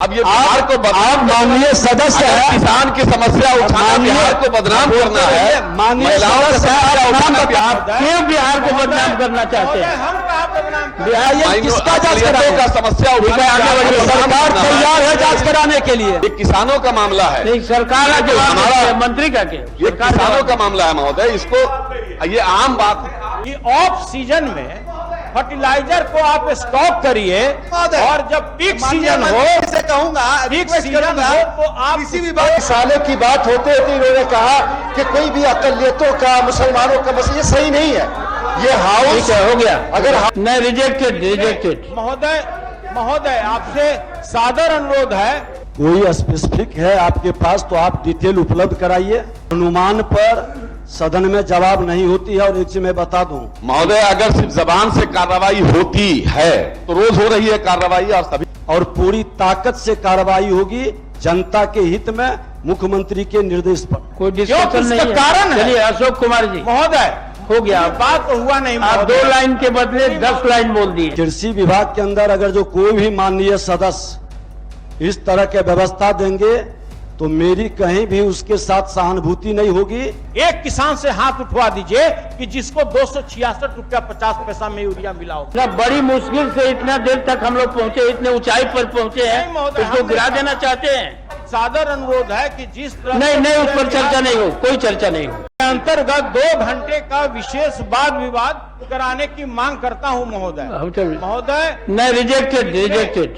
अब ये बिहार को आप माननीय सदस्य हैं, किसान की समस्या उठाना बिहार को बदनाम करना है, महिलाओं का समस्या उठाना क्यों बिहार को बदनाम करना चाहते हैं? हम कहा बदनाम बिहार ये किसका जांच कराएगा? का समस्या उठाना सरकार तैयार है जांच कराने के लिए। ये किसानों का मामला है, नहीं, सरकार का जवाब हमारा- मंत्री का क्या? ये किसानों का मामला है महोदय। इसको ये आम बात कि ऑफ सीजन में फर्टिलाइजर को आप स्टॉक करिए और जब पीक सीजन हो से कहूंगा पीक सीजन हो तो आप किसी भी बात सालों की बात होते होते इन्होंने कहा कि कोई भी अकलियतों का मुसलमानों का मसला, ये सही नहीं है। ये हाउस हो गया। अगर नहीं, रिजेक्टेड। महोदय आपसे सादर अनुरोध है, कोई स्पेसिफिक है आपके पास तो आप डिटेल उपलब्ध कराइए। अनुमान पर सदन में जवाब नहीं होती है। और एक चीज मैं बता दूं, महोदय, अगर सिर्फ जबान से कार्रवाई होती है तो रोज हो रही है कार्रवाई और सभी और पूरी ताकत से कार्रवाई होगी जनता के हित में मुख्यमंत्री के निर्देश पर। कोई क्यों? डिस्कशन किसका नहीं है। कारण है? चलिए अशोक कुमार जी, महोदय हो गया। बात तो हुआ नहीं आप महोदय। 2 लाइन के बदले 10 लाइन बोल दिए। कृषि विभाग के अंदर अगर जो कोई भी माननीय सदस्य इस तरह के व्यवस्था देंगे तो मेरी कहीं भी उसके साथ सहानुभूति नहीं होगी। एक किसान से हाथ उठवा दीजिए कि जिसको 266 रुपया 50 पैसा में यूरिया मिला हो। इतना बड़ी मुश्किल से इतना देर तक हम लोग पहुंचे, इतने ऊंचाई पर पहुंचे नहीं हैं, महोदय, उसको हमने- गिरा देना चाहते हैं? सादर अनुरोध है कि जिस तरह नहीं, उस पर चर्चा नहीं हो, कोई चर्चा नहीं हो। अंतर्गत 2 घंटे का विशेष वाद विवाद कराने की मांग करता हूं महोदय। हम चल- महोदय नहीं, रिजेक्टेड।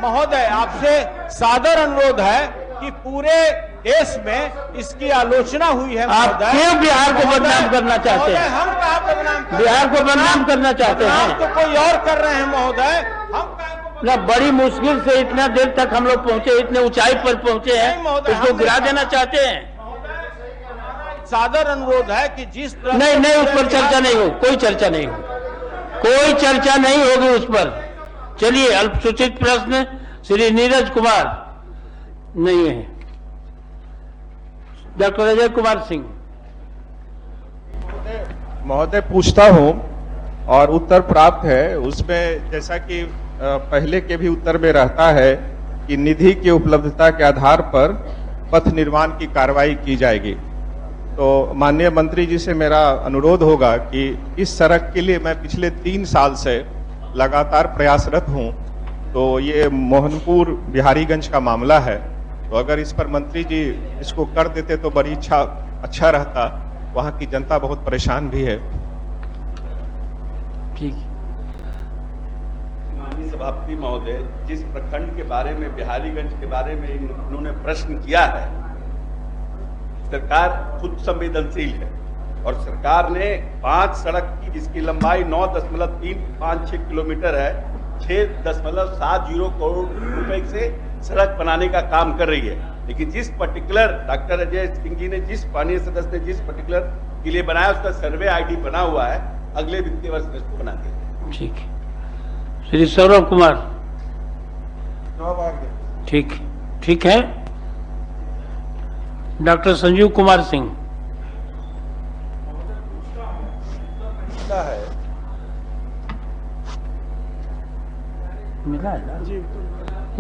महोदय आपसे सादर अनुरोध है कि पूरे देश में इसकी आलोचना हुई है। आप महोदय, क्यों बिहार को महोदय, बदनाम करना चाहते महोदय, हैं? हम कहा बदनाम कर- बिहार को बदनाम करना चाहते बदनाम हैं? तो कोई और कर रहे हैं महोदय। हम कहा इतना बड़ी मुश्किल से इतना देर तक हम लोग पहुंचे, इतने ऊंचाई पर पहुंचे हैं, नहीं महोदय, उसको हमने- गिरा देना चाहते हैं? सादर अनुरोध है कि जिस तरह नहीं, उस पर चर्चा नहीं हो, कोई चर्चा नहीं हो, कोई चर्चा नहीं होगी उस पर। चलिए, अल्पसूचित प्रश्न श्री नीरज कुमार नहीं है। डॉक्टर अजय कुमार सिंह। महोदय पूछता हूं और उत्तर प्राप्त है। उसमें जैसा कि पहले के भी उत्तर में रहता है कि निधि की उपलब्धता के आधार पर पथ निर्माण की कार्रवाई की जाएगी। तो माननीय मंत्री जी से मेरा अनुरोध होगा कि इस सड़क के लिए मैं पिछले 3 साल से लगातार प्रयासरत हूं। तो ये मोहनपुर बिहारीगंज का मामला है, तो अगर इस पर मंत्री जी इसको कर देते तो बड़ी अच्छा रहता। वहां की जनता बहुत परेशान भी है। ठीक। माननीय सभापति महोदय, जिस प्रखंड के बारे में, बिहारीगंज के बारे में इन्होंने प्रश्न किया है, सरकार खुद संवेदनशील है और सरकार ने 5 सड़क की जिसकी लंबाई 9.356 किलोमीटर है, 6.70 करोड़ रुपए से सड़क बनाने का काम कर रही है। लेकिन जिस पर्टिकुलर डॉक्टर अजय सिंह जी ने, जिस माननीय सदस्य ने जिस पर्टिकुलर के लिए बनाया, उसका सर्वे आईडी बना हुआ है, अगले वित्तीय वर्ष में इसको बना देंगे। ठीक है। श्री सौरभ कुमार। ठीक है। डॉक्टर संजीव कुमार सिंह। मिला है ना?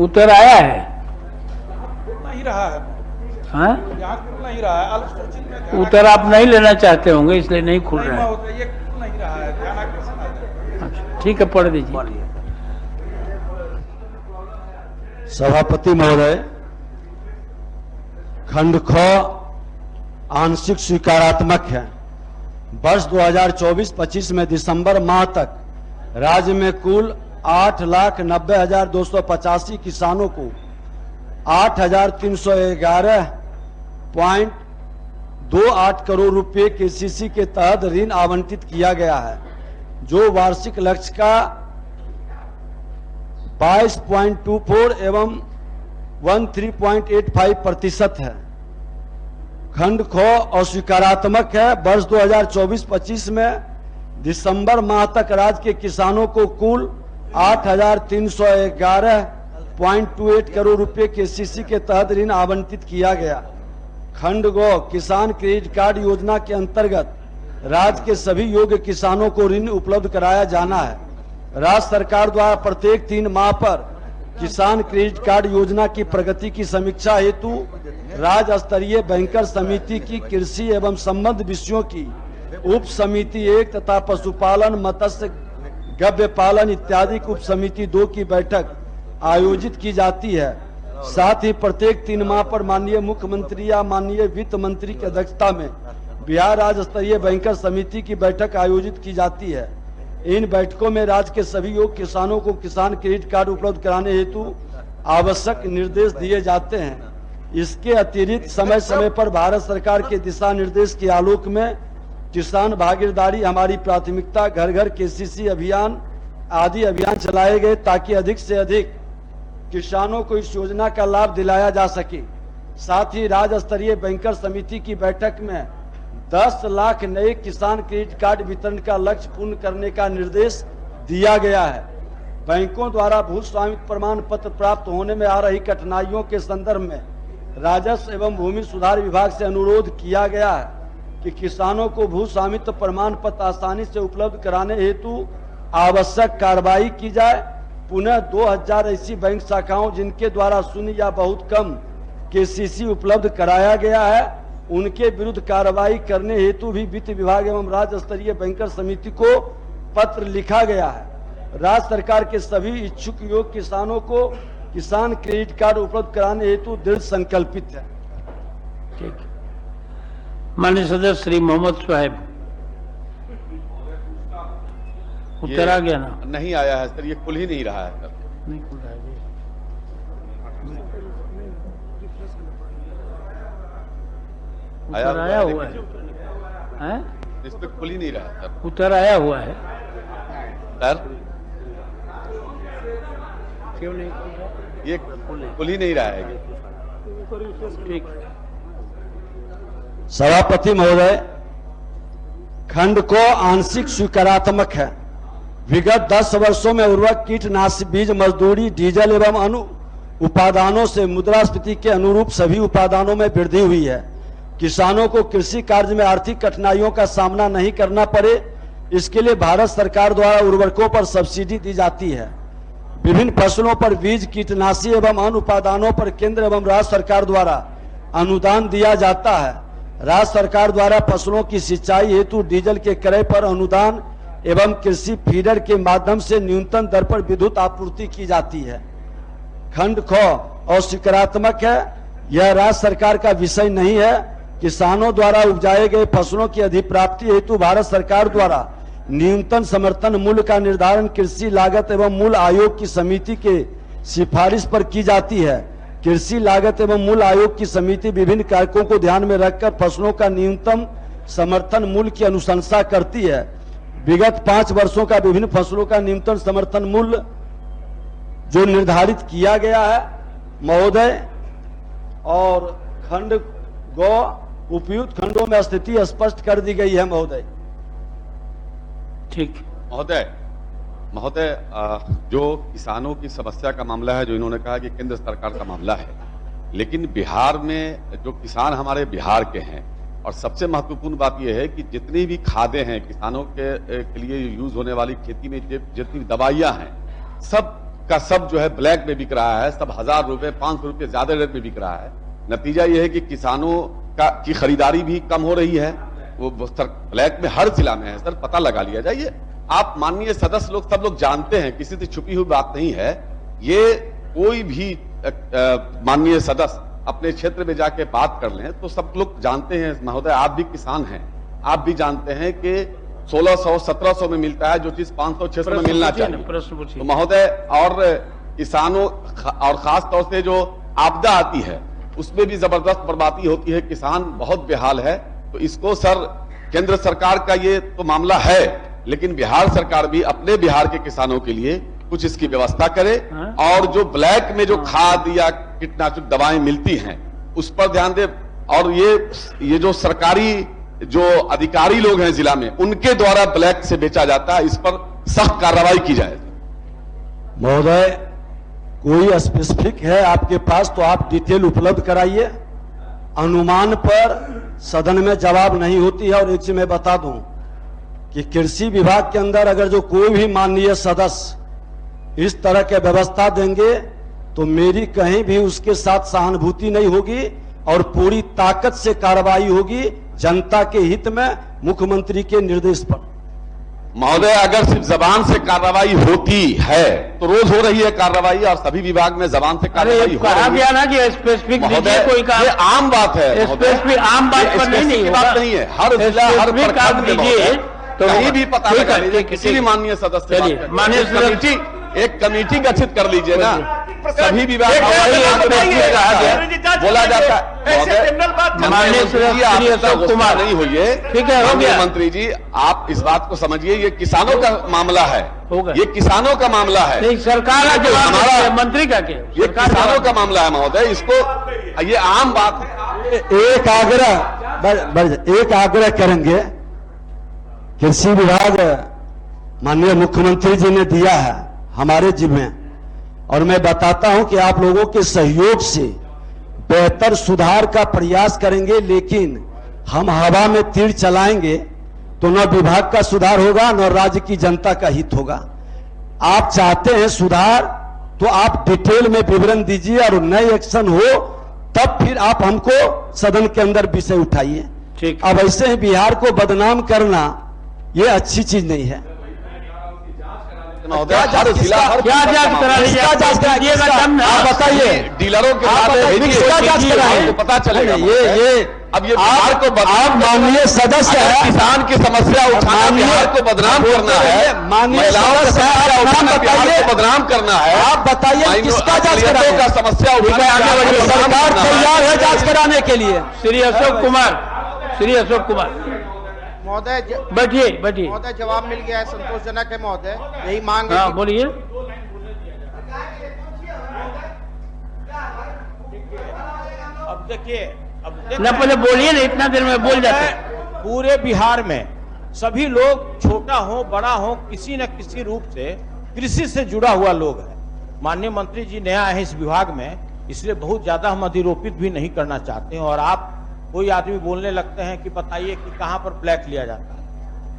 उत्तर आया है? नहीं रहा है, हाँ? यहाँ खुल नहीं रहा है। अल्पसूचित में उत्तर आप नहीं लेना चाहते होंगे, इसलिए नहीं खुल रहा है। महोदय, ये खुल नहीं रहा है, ध्यान आकर्षण आ जाए। अच्छा, ठीक है, पढ़ दीजिए। सभापति महोदय, खंड ख आंशिक स्वीकारात्मक है। वर्ष 2024-25 में दिसंबर माह तक राज्य में कुल 8,90,285 किसानों को 8,311.28 करोड़ रुपए केसीसी के तहत ऋण आवंटित किया गया है, जो वार्षिक लक्ष्य का 22.24 एवं 13.85% है। खंड ख अस्वीकारात्मक है। वर्ष 2024-25 में दिसंबर माह तक राज्य के किसानों को कुल 8,311.28 करोड़ रुपए केसीसी के तहत ऋण आवंटित किया गया। खंड ग किसान क्रेडिट कार्ड योजना के अंतर्गत राज्य के सभी योग्य किसानों को ऋण उपलब्ध कराया जाना है। राज्य सरकार द्वारा प्रत्येक 3 माह पर किसान क्रेडिट कार्ड योजना की प्रगति की समीक्षा हेतु राज्य स्तरीय बैंकर समिति की कृषि एवं संबद्ध विषयों की उप समिति 1 तथा पशुपालन, मत्स्य, गव्य पालन इत्यादि उप समिति 2 की बैठक आयोजित की जाती है। साथ ही प्रत्येक 3 माह पर माननीय मुख्यमंत्री या माननीय वित्त मंत्री की अध्यक्षता में बिहार राज्य स्तरीय बैंकर समिति की बैठक आयोजित की जाती है। इन बैठकों में राज्य के सभी योग्य किसानों को किसान क्रेडिट कार्ड उपलब्ध कराने हेतु आवश्यक निर्देश दिए जाते हैं। इसके अतिरिक्त समय समय पर भारत सरकार के दिशा निर्देश के आलोक में किसान भागीदारी हमारी प्राथमिकता, घर घर केसीसी अभियान आदि अभियान चलाए गए ताकि अधिक से अधिक किसानों को इस योजना का लाभ दिलाया जा सके। साथ ही राज्य स्तरीय बैंकर समिति की बैठक में 10 लाख नए किसान क्रेडिट कार्ड वितरण का लक्ष्य पूर्ण करने का निर्देश दिया गया है। बैंकों द्वारा भू स्वामित्व प्रमाण पत्र प्राप्त होने में आ रही कठिनाइयों के संदर्भ में राजस्व एवं भूमि सुधार विभाग से अनुरोध किया गया है कि किसानों को भू स्वामित्व प्रमाण पत्र आसानी से उपलब्ध कराने हेतु आवश्यक कार्रवाई की जाए। पुनः 2000 ऐसी बैंक शाखाओं जिनके द्वारा शून्य या बहुत कम केसीसी उपलब्ध कराया गया है, उनके विरुद्ध कार्रवाई करने हेतु भी वित्त विभाग एवं राज्य स्तरीय बैंकर समिति को पत्र लिखा गया है। राज्य सरकार के सभी इच्छुक योग्य किसानों को किसान क्रेडिट कार्ड उपलब्ध कराने हेतु दृढ़ संकल्पित है। ठीक। माननीय सदस्य श्री मोहम्मद सुहैब, उत्तर आ गया ना? नहीं आया है सर, ये खुल ही नहीं रहा है सर। नहीं खुल रहा है। उत्तर आया हुआ है, इस पे खुल ही नहीं रहा है सर। उत्तर आया हुआ है सर, क्यों नहीं खुल रहा? ये खुल ही नहीं रहा है ये। ठीक। सभापति महोदय, खंड को आंशिक स्वीकारात्मक है। विगत 10 वर्षों में उर्वरक, कीटनाशक, बीज, मजदूरी, डीजल एवं अन्य उपादानों से मुद्रास्फीति के अनुरूप सभी उपादानों में वृद्धि हुई है। किसानों को कृषि कार्य में आर्थिक कठिनाइयों का सामना नहीं करना पड़े, इसके लिए भारत सरकार द्वारा उर्वरकों पर सब्सिडी दी जाती है। विभिन्न फसलों पर बीज, कीटनाशी एवं अन्य उपादानों पर केंद्र एवं राज्य सरकार द्वारा अनुदान दिया जाता है। राज्य सरकार द्वारा फसलों की सिंचाई हेतु डीजल के क्रय पर अनुदान एवं कृषि फीडर के माध्यम से न्यूनतम दर पर विद्युत आपूर्ति की जाती है। खंड ख और स्वीकारात्मक है। यह राज्य सरकार का विषय नहीं है। किसानों द्वारा उपजाए गए फसलों की अधिप्राप्ति हेतु भारत सरकार द्वारा न्यूनतम समर्थन मूल्य का निर्धारण कृषि लागत एवं मूल्य आयोग की समिति के सिफारिश पर की जाती है। कृषि लागत एवं मूल्य आयोग की समिति विभिन्न कारकों को ध्यान में रखकर फसलों का न्यूनतम समर्थन मूल्य की अनुशंसा करती है। विगत 5 वर्षों का विभिन्न फसलों का न्यूनतम समर्थन मूल्य जो निर्धारित किया गया है महोदय, और खंड गो उपयुक्त खंडों में स्थिति स्पष्ट कर दी गई है महोदय। ठीक। महोदय, जो किसानों की समस्या का मामला है, जो इन्होंने कहा कि केंद्र सरकार का मामला है, लेकिन बिहार में जो किसान हमारे बिहार के हैं, और सबसे महत्वपूर्ण बात यह है कि जितनी भी खादें हैं किसानों के लिए यूज होने वाली खेती में जितनी दवाइयां हैं, सब का सब जो है ब्लैक में बिक रहा है। सब 1000 रुपए 500 रुपए ज्यादा रेट में बिक रहा है। नतीजा यह है कि किसानों की खरीदारी भी कम हो रही है। वो सर ब्लैक में हर जिला में है सर, पता लगा लिया जाइए। आप माननीय सदस्य लोग सब लोग जानते हैं, किसी से छुपी हुई बात नहीं है। ये कोई भी माननीय सदस्य अपने क्षेत्र में जाके बात कर लें तो सब लोग जानते हैं। महोदय, आप भी किसान हैं, आप भी जानते हैं कि 1600-1700 में मिलता है जो चीज 500-600 में मिलना चाहिए। तो महोदय, और किसानों और खास तौर से जो आपदा आती है उसमें भी जबरदस्त बर्बादी होती है, किसान बहुत बेहाल है। तो इसको सर, केंद्र सरकार का ये तो मामला है, लेकिन बिहार सरकार भी अपने बिहार के किसानों के लिए कुछ इसकी व्यवस्था करे, और जो ब्लैक में जो खाद या कीटनाशक दवाएं मिलती हैं उस पर ध्यान दे, और ये जो सरकारी जो अधिकारी लोग हैं जिला में, उनके द्वारा ब्लैक से बेचा जाता है, इस पर सख्त कार्रवाई की जाए। महोदय, कोई स्पेसिफिक है आपके पास तो आप डिटेल उपलब्ध कराइए। अनुमान पर सदन में जवाब नहीं होती है। और एक चीज मैं बता दूं कि कृषि विभाग के अंदर अगर जो कोई भी माननीय सदस्य इस तरह के व्यवस्था देंगे तो मेरी कहीं भी उसके साथ सहानुभूति नहीं होगी और पूरी ताकत से कार्रवाई होगी जनता के हित में मुख्यमंत्री के निर्देश पर। महोदय, अगर सिर्फ जबान से कार्रवाई होती है तो रोज हो रही है कार्रवाई, और सभी विभाग में जबान से कार्रवाई हो कहा रही गया है। ना कि स्पेसिफिक महोदय, कोई काम, ये आम बात है स्पेसिफिक आम बात पर नहीं बात होगा। नहीं है। हर जिला, हर स्पेसिफिक प्रखंड आप में दीजिए महोदय, तो कहीं भी पता ठीक लगा है, लीजिए, ठीक है, किसी ठीक भी है। माननीय सदस्य चलिए, माननीय एक कमेटी गठित कर लीजिए ना, सभी विभाग बोला जाता है। माननीय श्री अशोक कुमार नहीं हुई है, ठीक है, हो गया। मंत्री जी, आप इस बात को समझिए, ये किसानों का मामला है, होगा। ये किसानों का मामला है, नहीं, सरकार का जवाब हमारा- है, मंत्री का क्या, ये सरकार किसानों जवाब- का मामला है महोदय। इसको, ये आम बात है। एक आग्रह करेंगे, कृषि विभाग माननीय मुख्यमंत्री जी ने दिया है हमारे जिम्मे, और मैं बताता हूं कि आप लोगों के सहयोग से बेहतर सुधार का प्रयास करेंगे, लेकिन हम हवा में तीर चलाएंगे तो न विभाग का सुधार होगा न राज्य की जनता का हित होगा। आप चाहते हैं सुधार तो आप डिटेल में विवरण दीजिए, और नए एक्शन हो तब फिर आप हमको सदन के अंदर विषय उठाइए। ठीक। अब ऐसे ही बिहार को बदनाम करना ये अच्छी चीज नहीं है। महोदय, हर जिला, हर क्या जांच करा रही है? किसका जांच करा- दीजिएगा किसका? तब ना। आप बताइए, डीलरों के आप साथ बताइए, भेजिए, किसका जांच करा है? आपको पता चलेगा। नहीं, ये अब ये बिहार को आप माननीय सदस्य अगर है, किसान की समस्या उठाना, माननीय- बिहार को बदनाम करना है, माननीय महिलाओं की सदस्य है, समस्या आप उठाना, नाम बिहार बताइए। को बदनाम करना है। आप बताइए किसका जांच करा अकलियतों है? का समस्या उठाना, आगे बिहार को बढ़िए, बदनाम सरकार करना है। तैयार है जांच कराने के लिए। श्री अशोक कुमार, श्री अशोक कुमार, महोदय बैठिए बैठिए। महोदय, जवाब मिल गया है, संतोषजनक है महोदय। यही मांग है हाँ, कि बोलिए। अब देखिए, ना पहले बोलिए ना, इतना देर में बोल जाते हैं। पूरे बिहार में सभी लोग, छोटा हो बड़ा हो, किसी न किसी रूप से कृषि से जुड़ा हुआ लोग है। माननीय मंत्री जी नया है इस विभाग में, इसलिए बहुत ज्यादा हम अधिरोपित भी नहीं करना चाहते हैं। और आप कोई आदमी बोलने लगते हैं कि बताइए कि कहां पर ब्लैक लिया जाता है।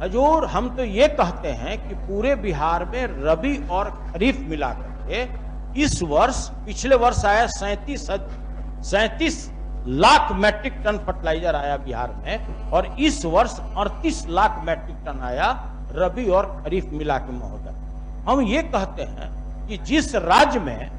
हजूर, हम तो ये कहते हैं कि पूरे बिहार में रबी और खरीफ मिला करके इस वर्ष, पिछले वर्ष आया 37 लाख मैट्रिक टन फर्टिलाइजर आया बिहार में, और इस वर्ष 38 लाख मैट्रिक टन आया रबी और खरीफ मिला के महोदय। हम ये कहते हैं कि जिस राज्य में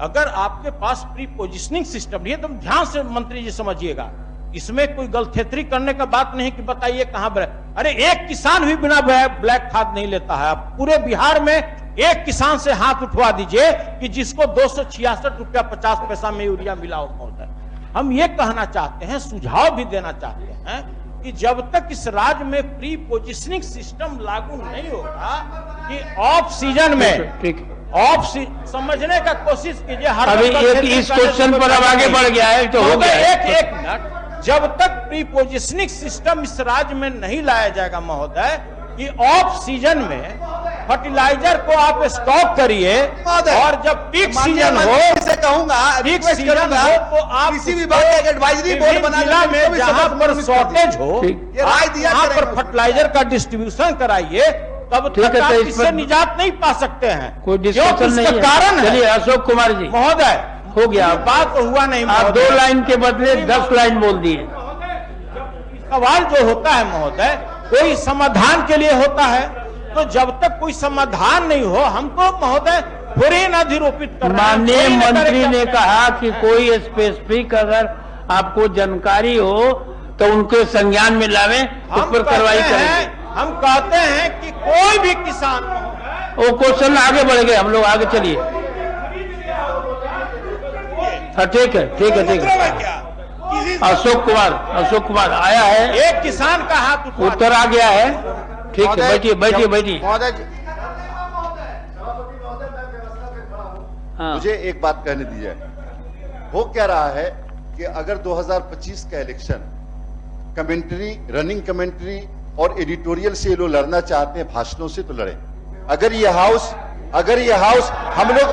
अगर आपके पास प्री पोजिशनिंग सिस्टम नहीं है, तो ध्यान से मंत्री जी समझिएगा, इसमें कोई गलथेतरी करने का बात नहीं कि बताइए कहां ब्लैक। अरे एक किसान भी बिना ब्लैक खाद नहीं लेता है। आप पूरे बिहार में एक किसान से हाथ उठवा दीजिए कि जिसको 266 रुपया 50 पैसा में यूरिया मिला हो महोदय। हम ये कहना चाहते हैं, सुझाव भी देना चाहते हैं कि जब तक इस राज्य में प्री पोजिशनिंग सिस्टम लागू नहीं होगा, कि ऑफ सीजन में, ठीक, समझने का कोशिश कीजिए। हर अभी वक्त एक खेती इस करने से क्वेश्चन कोई पर अब फायदा आगे नहीं। बढ़ गया है, तो हो गया है। एक मिनट, जब तक प्री पोजिशनिंग सिस्टम इस राज्य में नहीं लाया जाएगा महोदय, कि ऑफ सीजन में फर्टिलाइजर को आप स्टॉक करिए, और जब पीक सीजन हो, से कहूंगा, पीक सीजन हो, तो आप किसी विभाग का एक एडवाइजरी बोर्ड बना जिला में जहां पर शॉर्टेज हो, ये राय दिया वहां करें। पर फर्टिलाइजर का डिस्ट्रीब्यूशन कराइए, तब ठीक है, तक आप तो इस इससे पर निजात नहीं पा सकते हैं। कोई क्यों? डिस्कशन इसका नहीं है। कारण चलिए है अशोक कुमार जी, महोदय, हो गया। ये बात तो हुआ नहीं आप महोदय। 2 लाइन के बदले 10 लाइन बोल दिए। सवाल जो होता है महोदय, कोई समाधान के लिए होता है, तो जब तक कोई समाधान नहीं हो, हमको महोदय पूरे अधिरोपित कर रहे हैं। माननीय कोई न मंत्री करेगा। ने कहा कि कोई स्पेसिफिक अगर आपको जानकारी हो तो उनके संज्ञान में लावें, उस पर कार्रवाई करेंगे। हम कहते हैं कि कोई भी किसान, वो क्वेश्चन आगे बढ़ गए, हम लोग आगे चलिए। हाँ, ठीक है, ठीक है, ठीक मतलब है है। क्या? किसी अशोक कुमार आया है, एक किसान का हाथ उठवा उत्तर आ गया है। ठीक है, बैठिए बैठिए बैठिए। महोदय, हाँ, मुझे एक बात कहने दीजिए। हो क्या रहा है कि अगर 2025 का इलेक्शन कमेंट्री, रनिंग कमेंट्री और एडिटोरियल से ये लोग लड़ना चाहते हैं, भाषणों से, तो लड़े। अगर ये हाउस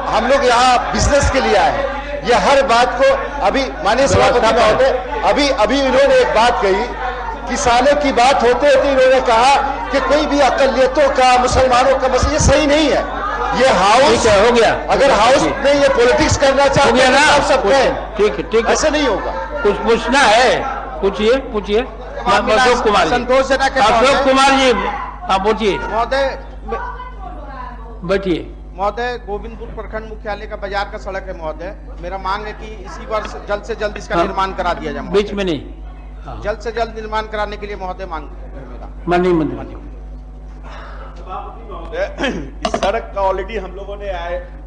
हम लोग यहाँ बिजनेस के लिए आए हैं। ये हर बात को, अभी माननीय सभापति महोदय, अभी इन्होंने एक बात कही, किसानों की बात होते होते इन्होंने कहा कि कोई भी अकलियतों का, मुसलमानों का मसला, ये सही नहीं है। ये हाउस ठीक है, हो गया। अगर हाउस में ये पॉलिटिक्स करना हो चाहते गया हैं ना? तो आप सब कहें, ठीक है, ठीक है। ऐसे नहीं होगा। कुछ पूछना है? पूछिए, पूछिए। अशोक कुमार जी, संतोषजनक है अशोक महोदय। कुमार जी, आप पूछिए, महोदय बैठिए। महोदय, गोविंदपुर प्रखंड मुख्यालय का बाजार का सड़क है महोदय। मेरा मांग है कि इसी वर्ष जल्द से जल्द इसका निर्माण करा दिया जाए महोदय। बीच में नहीं। हाँ। जल्द से जल्द निर्माण कराने के लिए महोदय मांग है मेरा। माननीय मंत्री, इस सड़क का ऑलरेडी हम लोगों ने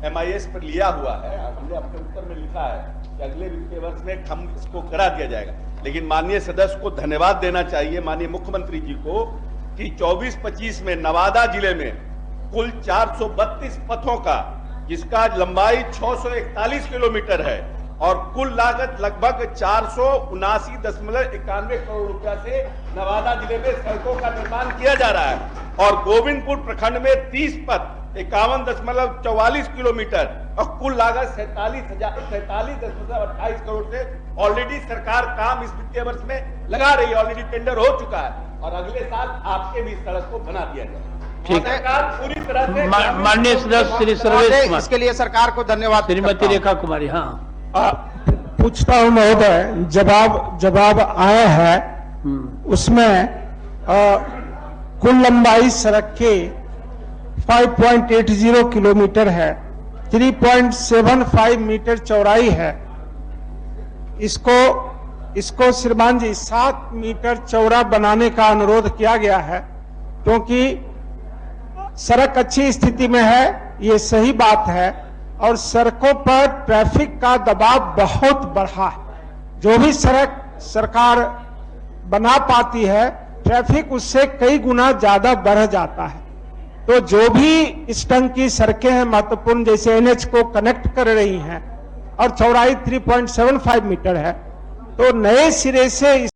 MIS पर लिया हुआ है। हमने अपने उत्तर में लिखा है कि अगले वित्तीय वर्ष में हम इसको करा दिया जाएगा। लेकिन माननीय सदस्य को धन्यवाद देना चाहिए, माननीय मुख्यमंत्री जी को, कि 24-25 में नवादा जिले में कुल 432 पथों का, जिसका लंबाई 641 किलोमीटर है और कुल लागत लगभग 479.91 करोड़ रुपया से नवादा जिले में सड़कों का निर्माण किया जा रहा है। और गोविंदपुर प्रखंड में 30 पथ 51.44 किलोमीटर और कुल लागत 47.28 करोड़ से ऑलरेडी सरकार काम इस वित्तीय वर्ष में लगा रही है। ऑलरेडी टेंडर हो चुका है और अगले साल आपके भी सड़क को बना दिया जाएगा। ठीक है। सरकार पूरी तरह से माननीय सदस्य श्री सर्वेश महोदय, कुमार, इसके लिए सरकार को धन्यवाद श्रीमती करता हूं। रेखा कुमारी। हाँ, पूछता हूं महोदय, जवाब आया है उसमें कुल लंबाई सड़क के 5.80 किलोमीटर है, 3.75 मीटर चौड़ाई है। इसको श्रीमान जी 7 मीटर चौड़ा बनाने का अनुरोध किया गया है, क्योंकि सड़क अच्छी स्थिति में है, ये सही बात है। और सड़कों पर ट्रैफिक का दबाव बहुत बढ़ा है। जो भी सड़क सरकार बना पाती है, ट्रैफिक उससे कई गुना ज्यादा बढ़ जाता है। तो जो भी इस ढंग की सड़कें हैं महत्वपूर्ण, जैसे NH को कनेक्ट कर रही हैं और चौड़ाई 3.75 मीटर है, तो नए सिरे से